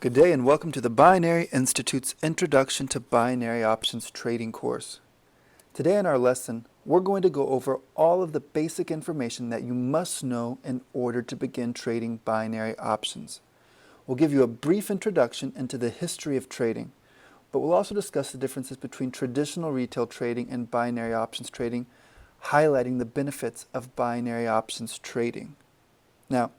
Good day and welcome to the Binary Institute's Introduction to Binary Options Trading course. Today in our lesson, we're going to go over all of the basic information that you must know in order to begin trading binary options. We'll give you a brief introduction into the history of trading, but we'll also discuss the differences between traditional retail trading and binary options trading, highlighting the benefits of binary options trading. Now,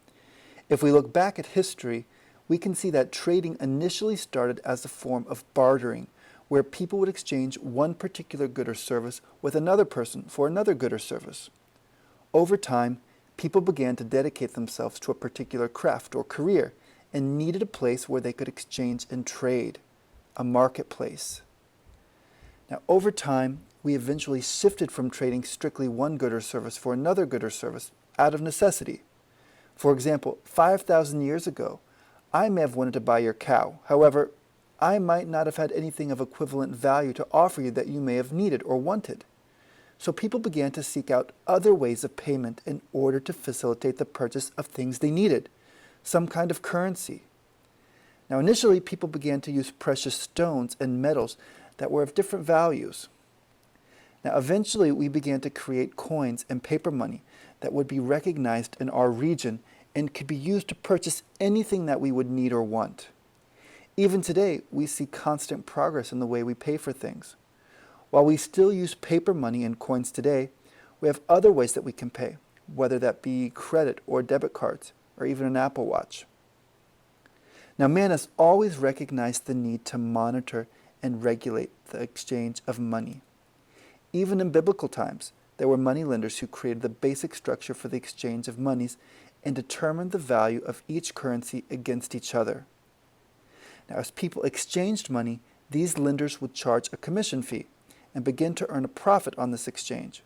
if we look back at history, we can see that trading initially started as a form of bartering, where people would exchange one particular good or service with another person for another good or service. Over time, people began to dedicate themselves to a particular craft or career and needed a place where they could exchange and trade, a marketplace. Now, over time, we eventually shifted from trading strictly one good or service for another good or service out of necessity. For example, 5,000 years ago, I may have wanted to buy your cow. However, I might not have had anything of equivalent value to offer you that you may have needed or wanted. So people began to seek out other ways of payment in order to facilitate the purchase of things they needed, some kind of currency. Now initially, people began to use precious stones and metals that were of different values. Now eventually, we began to create coins and paper money that would be recognized in our region and could be used to purchase anything that we would need or want. Even today, we see constant progress in the way we pay for things. While we still use paper money and coins today, we have other ways that we can pay, whether that be credit or debit cards, or even an Apple Watch. Now, man has always recognized the need to monitor and regulate the exchange of money. Even in biblical times, there were moneylenders who created the basic structure for the exchange of monies and determined the value of each currency against each other. Now, as people exchanged money, these lenders would charge a commission fee and begin to earn a profit on this exchange.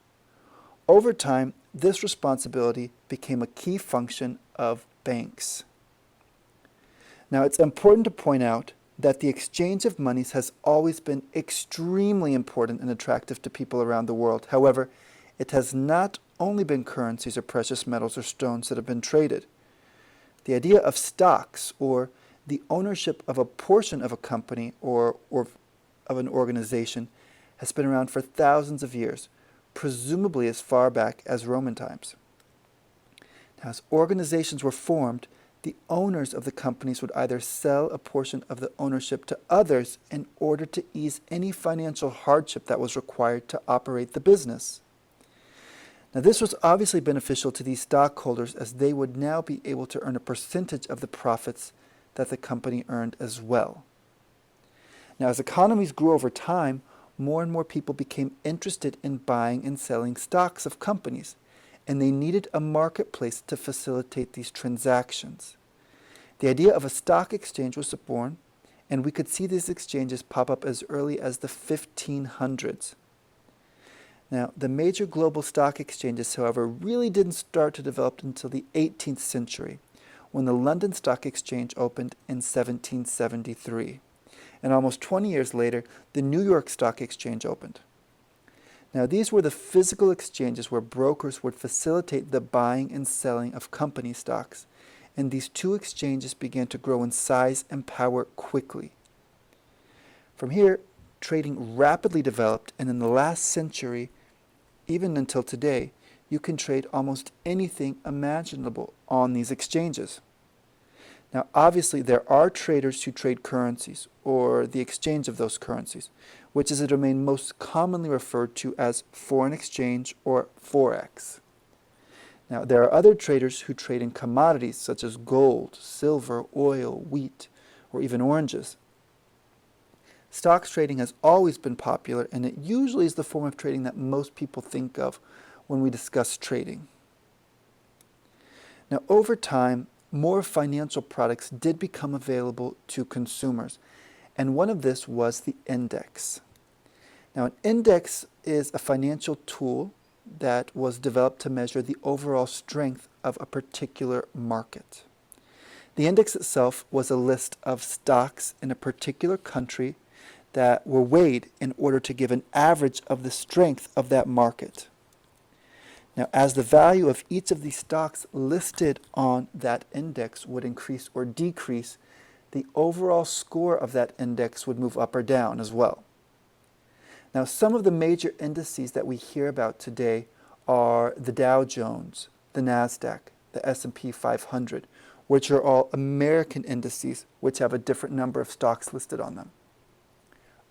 Over time, this responsibility became a key function of banks. Now, it's important to point out that the exchange of monies has always been extremely important and attractive to people around the world. However, it has not only been currencies or precious metals or stones that have been traded. The idea of stocks, or the ownership of a portion of a company or of an organization, has been around for thousands of years, presumably as far back as Roman times. Now, as organizations were formed, the owners of the companies would either sell a portion of the ownership to others in order to ease any financial hardship that was required to operate the business. Now, this was obviously beneficial to these stockholders, as they would now be able to earn a percentage of the profits that the company earned as well. Now, as economies grew over time, more and more people became interested in buying and selling stocks of companies, and they needed a marketplace to facilitate these transactions. The idea of a stock exchange was born, and we could see these exchanges pop up as early as the 1500s. Now, the major global stock exchanges, however, really didn't start to develop until the 18th century, when the London Stock Exchange opened in 1773. And almost 20 years later, the New York Stock Exchange opened. Now, these were the physical exchanges where brokers would facilitate the buying and selling of company stocks, and these two exchanges began to grow in size and power quickly. From here, trading rapidly developed, and in the last century, even until today, you can trade almost anything imaginable on these exchanges. Now, obviously, there are traders who trade currencies, or the exchange of those currencies, which is a domain most commonly referred to as foreign exchange or Forex. Now, there are other traders who trade in commodities such as gold, silver, oil, wheat, or even oranges. Stocks trading has always been popular, and it usually is the form of trading that most people think of when we discuss trading. Now, over time, more financial products did become available to consumers, and one of this was the index. Now, an index is a financial tool that was developed to measure the overall strength of a particular market. The index itself was a list of stocks in a particular country that were weighed in order to give an average of the strength of that market. Now, as the value of each of these stocks listed on that index would increase or decrease, the overall score of that index would move up or down as well. Now, some of the major indices that we hear about today are the Dow Jones, the NASDAQ, the S&P 500, which are all American indices which have a different number of stocks listed on them.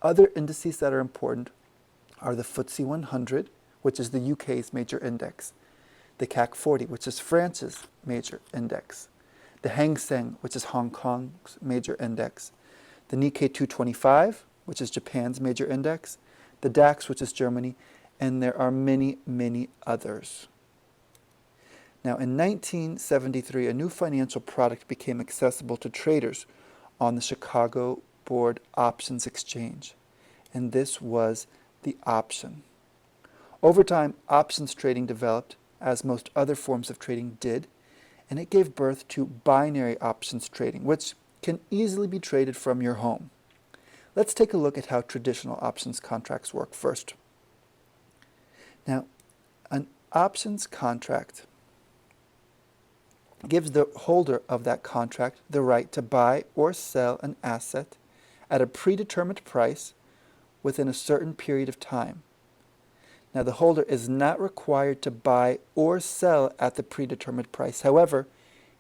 Other indices that are important are the FTSE 100, which is the UK's major index, the CAC 40, which is France's major index, the Hang Seng, which is Hong Kong's major index, the Nikkei 225, which is Japan's major index, the DAX, which is Germany, and there are many, many others. Now, in 1973, a new financial product became accessible to traders on the Chicago Board Options Exchange, and this was the option. Over time, options trading developed, as most other forms of trading did, and it gave birth to binary options trading, which can easily be traded from your home. Let's take a look at how traditional options contracts work first. Now, an options contract gives the holder of that contract the right to buy or sell an asset at a predetermined price within a certain period of time. Now, the holder is not required to buy or sell at the predetermined price. However,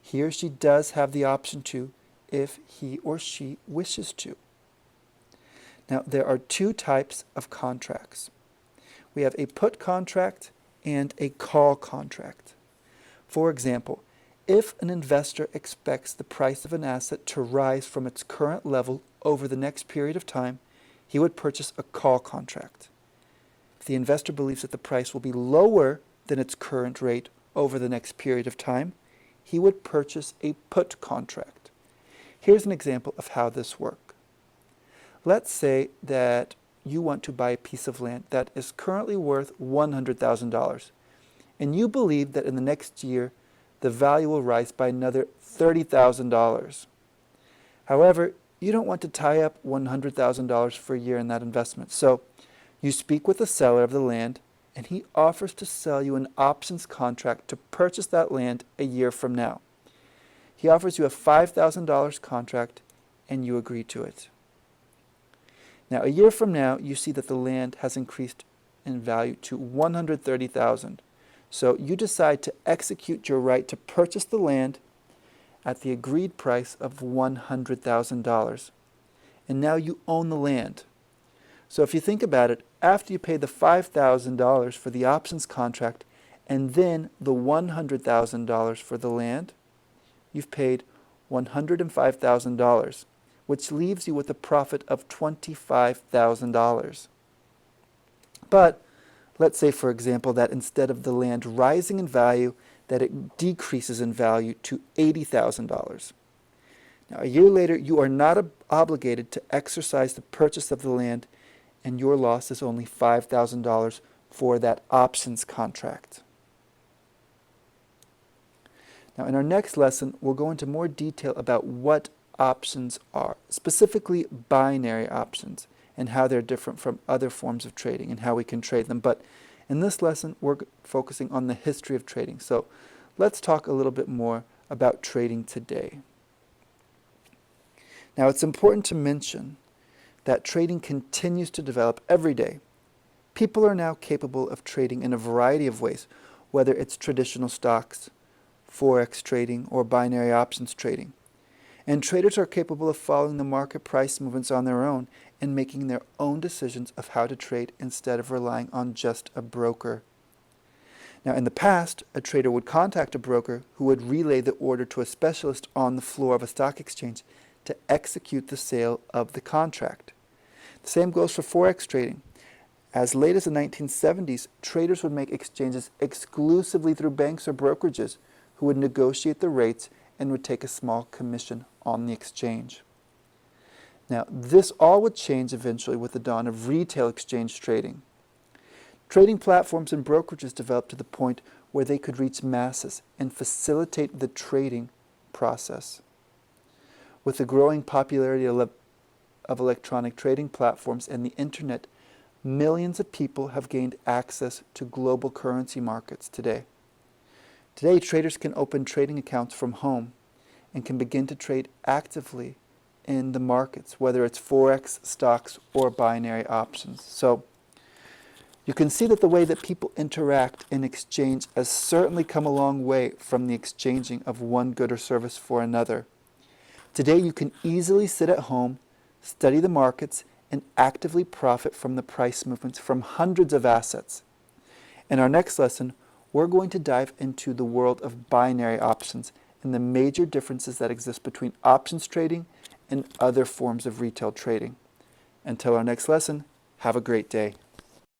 he or she does have the option to if he or she wishes to. Now, there are two types of contracts. We have a put contract and a call contract. For example, if an investor expects the price of an asset to rise from its current level over the next period of time, he would purchase a call contract. If the investor believes that the price will be lower than its current rate over the next period of time, he would purchase a put contract. Here's an example of how this works. Let's say that you want to buy a piece of land that is currently worth $100,000, and you believe that in the next year the value will rise by another $30,000. However, you don't want to tie up $100,000 for a year in that investment, so you speak with the seller of the land, and he offers to sell you an options contract to purchase that land a year from now. He offers you a $5,000 contract, and you agree to it. Now, a year from now, you see that the land has increased in value to $130,000. So you decide to execute your right to purchase the land at the agreed price of $100,000. And now you own the land. So if you think about it, after you pay the $5,000 for the options contract and then the $100,000 for the land, you've paid $105,000, which leaves you with a profit of $25,000. But let's say, for example, that instead of the land rising in value, that it decreases in value to $80,000. Now, a year later, you are not obligated to exercise the purchase of the land, and your loss is only $5,000 for that options contract. Now, in our next lesson, we'll go into more detail about what options are, specifically binary options, and how they're different from other forms of trading and how we can trade them. But in this lesson, we're focusing on the history of trading. So let's talk a little bit more about trading today. Now, it's important to mention that trading continues to develop every day. People are now capable of trading in a variety of ways, whether it's traditional stocks, Forex trading, or binary options trading. And traders are capable of following the market price movements on their own and making their own decisions of how to trade instead of relying on just a broker. Now, in the past, a trader would contact a broker who would relay the order to a specialist on the floor of a stock exchange to execute the sale of the contract. The same goes for Forex trading. As late as the 1970s, traders would make exchanges exclusively through banks or brokerages who would negotiate the rates and would take a small commission on the exchange. Now, this all would change eventually with the dawn of retail exchange trading. Trading platforms and brokerages developed to the point where they could reach masses and facilitate the trading process. With the growing popularity of electronic trading platforms and the internet, millions of people have gained access to global currency markets today. Today, traders can open trading accounts from home and can begin to trade actively in the markets, whether it's Forex, stocks, or binary options. So you can see that the way that people interact in exchange has certainly come a long way from the exchanging of one good or service for another. Today you can easily sit at home, study the markets, and actively profit from the price movements from hundreds of assets. In our next lesson, we're going to dive into the world of binary options and the major differences that exist between options trading and other forms of retail trading. Until our next lesson, have a great day.